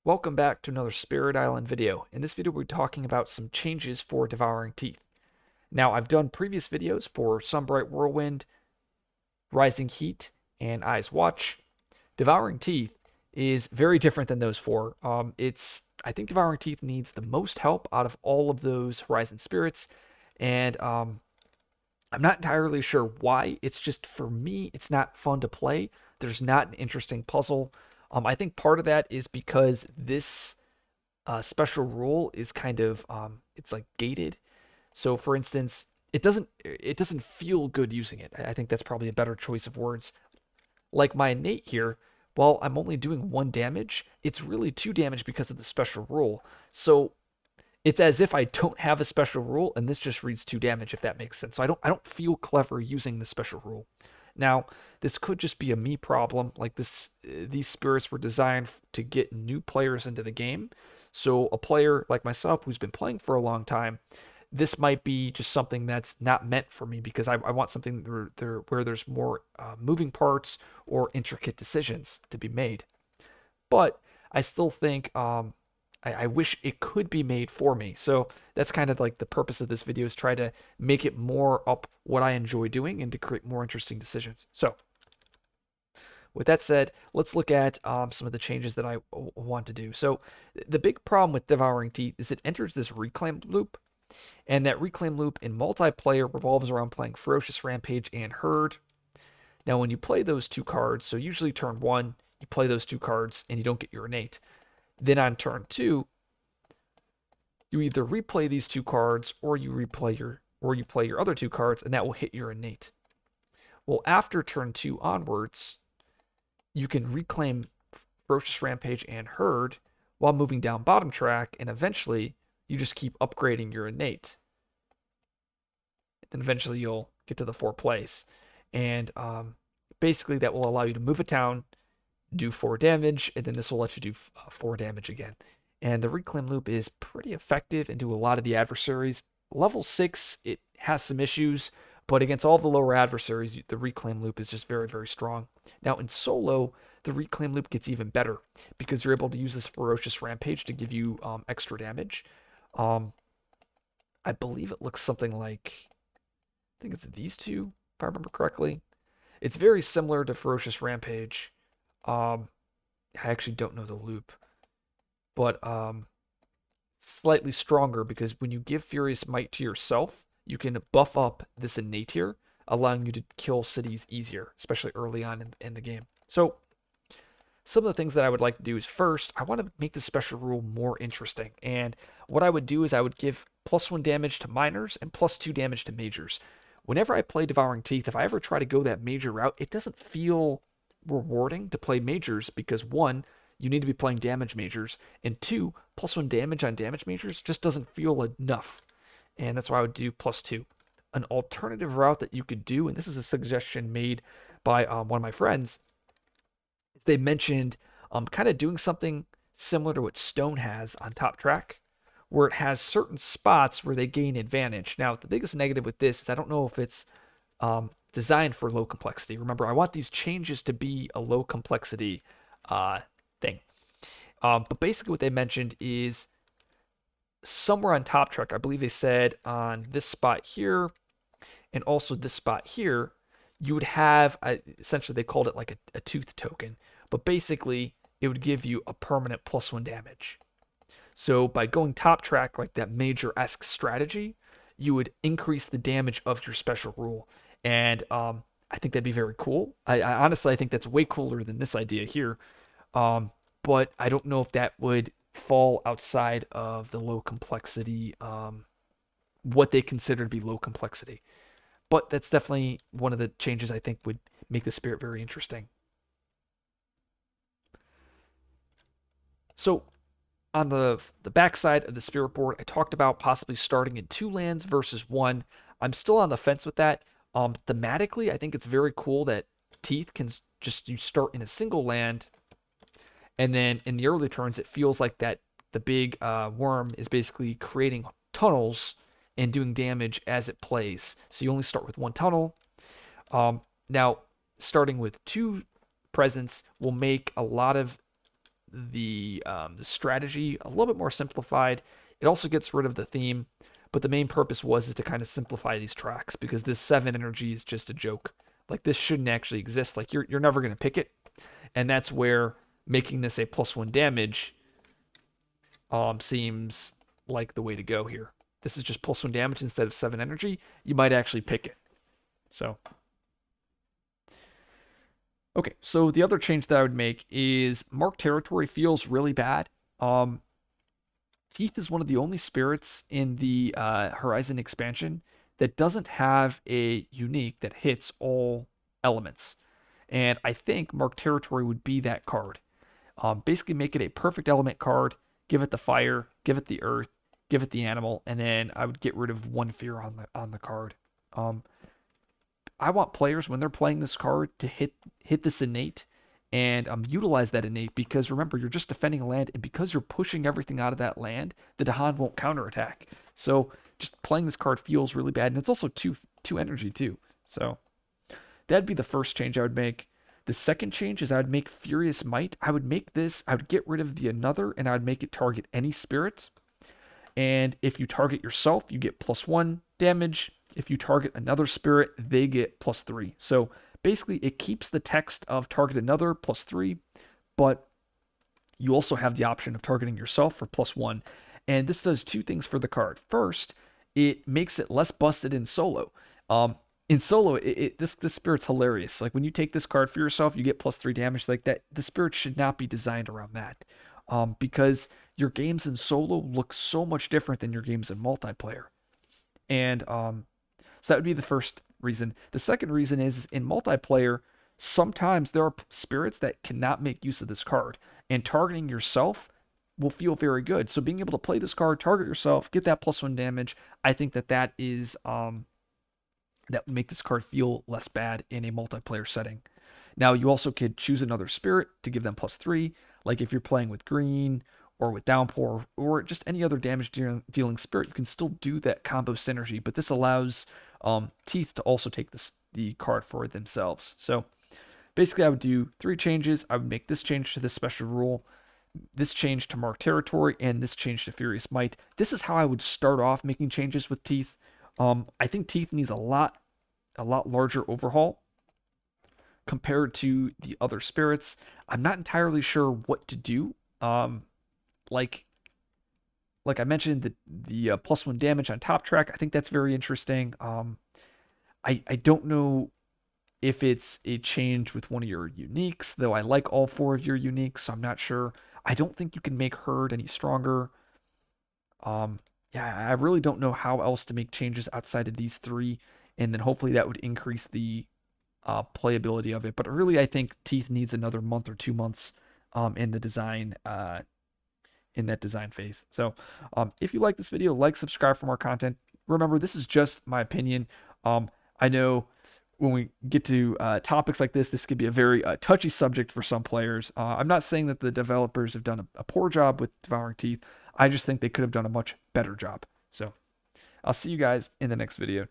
Welcome back to another Spirit Island video. In this video, we're talking about some changes for Devouring Teeth. Now, I've done previous videos for Sunbright Whirlwind, Rising Heat, and Eyes Watch. Devouring Teeth is very different than those four. I think Devouring Teeth needs the most help out of all of those Horizon Spirits, and I'm not entirely sure why. It's just for me, it's not fun to play. There's not an interesting puzzle. I think part of that is because this special rule is kind of it's like gated. So for instance, it doesn't feel good using it. I think that's probably a better choice of words. Like my innate here, while I'm only doing 1 damage, it's really 2 damage because of the special rule. So it's as if I don't have a special rule and this just reads 2 damage, if that makes sense. So I don't feel clever using the special rule. Now, this could just be a me problem. Like these spirits were designed to get new players into the game. So a player like myself who's been playing for a long time, this might be just something that's not meant for me because I want something where there's more moving parts or intricate decisions to be made. But I still think I wish it could be made for me. So that's kind of like the purpose of this video is try to make it more up what I enjoy doing and to create more interesting decisions. So with that said, let's look at some of the changes that I want to do. So the big problem with Devouring Teeth is it enters this reclaim loop, and that reclaim loop in multiplayer revolves around playing Ferocious Rampage and Herd. Now, when you play those two cards, so usually turn one, you play those two cards and you don't get your innate. Then on turn two, you either replay these two cards or you play your other two cards, and that will hit your innate. Well, after turn two onwards, you can reclaim Ferocious Rampage and Herd while moving down bottom track, and eventually you just keep upgrading your innate. And eventually you'll get to the 4 plays. And basically that will allow you to move a town, do 4 damage, and then this will let you do 4 damage again. And the reclaim loop is pretty effective into a lot of the adversaries. Level 6, it has some issues, but against all the lower adversaries, the reclaim loop is just very, very strong. Now in solo, the reclaim loop gets even better because you're able to use this Ferocious Rampage to give you extra damage. Um, I believe it looks something like, I think it's these two, if I remember correctly. It's very similar to Ferocious Rampage. Um, I actually don't know the loop, but slightly stronger because when you give Furious Might to yourself, you can buff up this innate here, allowing you to kill cities easier, especially early on in the game. So some of the things that I would like to do is first, I want to make the special rule more interesting. And what I would do is I would give +1 damage to minors and +2 damage to majors. Whenever I play Devouring Teeth, if I ever try to go that major route, it doesn't feel rewarding to play majors because one, you need to be playing damage majors, and two, +1 damage on damage majors just doesn't feel enough. And that's why I would do +2. An alternative route that you could do, and this is a suggestion made by one of my friends, is they mentioned kind of doing something similar to what Stone has on Top Track, where it has certain spots where they gain advantage. Now, the biggest negative with this is I don't know if it's designed for low complexity. Remember, I want these changes to be a low complexity thing. But basically, what they mentioned is somewhere on Top Track, I believe they said on this spot here and also this spot here, you would have essentially they called it like a tooth token, but basically it would give you a permanent +1 damage. So by going Top Track like that major-esque strategy, you would increase the damage of your special rule. And I think that'd be very cool. I honestly I think that's way cooler than this idea here. Um, but I don't know if that would fall outside of the low complexity, what they consider to be low complexity. But that's definitely one of the changes I think would make the spirit very interesting. So on the backside of the spirit board, I talked about possibly starting in 2 lands versus one. I'm still on the fence with that. Thematically, I think it's very cool that Teeth can just you start in a single land, and then in the early turns, it feels like that the big worm is basically creating tunnels and doing damage as it plays. So you only start with one tunnel. Now, starting with 2 presence will make a lot of the strategy a little bit more simplified. It also gets rid of the theme, but the main purpose is to kind of simplify these tracks because this 7 energy is just a joke. Like this shouldn't actually exist. Like you're never gonna pick it, and that's where making this a +1 damage seems like the way to go here. This is just +1 damage instead of 7 energy. You might actually pick it. So, okay. So the other change that I would make is Mark Territory feels really bad. Teeth is one of the only spirits in the Horizon expansion that doesn't have a unique that hits all elements. And I think Mark Territory would be that card. Basically, make it a perfect element card. Give it the fire, give it the earth, give it the animal, and then I would get rid of 1 fear on the card. I want players when they're playing this card to hit this innate and utilize that innate because remember you're just defending a land and because you're pushing everything out of that land, the Dahan won't counterattack. So just playing this card feels really bad, and it's also two energy too. So that'd be the first change I would make. The second change is I would make Furious Might. I would get rid of the another and I would make it target any spirit. And if you target yourself, you get +1 damage. If you target another spirit, they get +3. So basically, it keeps the text of target another +3, but you also have the option of targeting yourself for +1. And this does 2 things for the card. First, it makes it less busted in solo. In solo, this spirit's hilarious. Like when you take this card for yourself, you get +3 damage like that. The spirit should not be designed around that, because your games in solo look so much different than your games in multiplayer. And so that would be the first reason. The second reason is in multiplayer, sometimes there are spirits that cannot make use of this card, and targeting yourself will feel very good. So being able to play this card, target yourself, get that +1 damage, I think that is that would make this card feel less bad in a multiplayer setting. Now, you also could choose another spirit to give them +3, like if you're playing with green or with downpour or just any other damage dealing spirit, you can still do that combo synergy, but this allows Teeth to also take the card for themselves. So basically, I would do 3 changes. I would make this change to this special rule, this change to Mark Territory, and this change to Furious Might. This is how I would start off making changes with Teeth. I think Teeth needs a lot larger overhaul compared to the other spirits. I'm not entirely sure what to do. Like I mentioned, the +1 damage on top track, I think that's very interesting. I don't know if it's a change with one of your uniques, though I like all 4 of your uniques, so I'm not sure. I don't think you can make Herd any stronger. Yeah, I really don't know how else to make changes outside of these 3, and then hopefully that would increase the playability of it. But really, I think Teeth needs another month or 2 months in the design in that design phase. So if you like this video, like, subscribe for more content. Remember, this is just my opinion. I know when we get to topics like this could be a very touchy subject for some players. I'm not saying that the developers have done a poor job with Devouring Teeth. I just think they could have done a much better job. So I'll see you guys in the next video.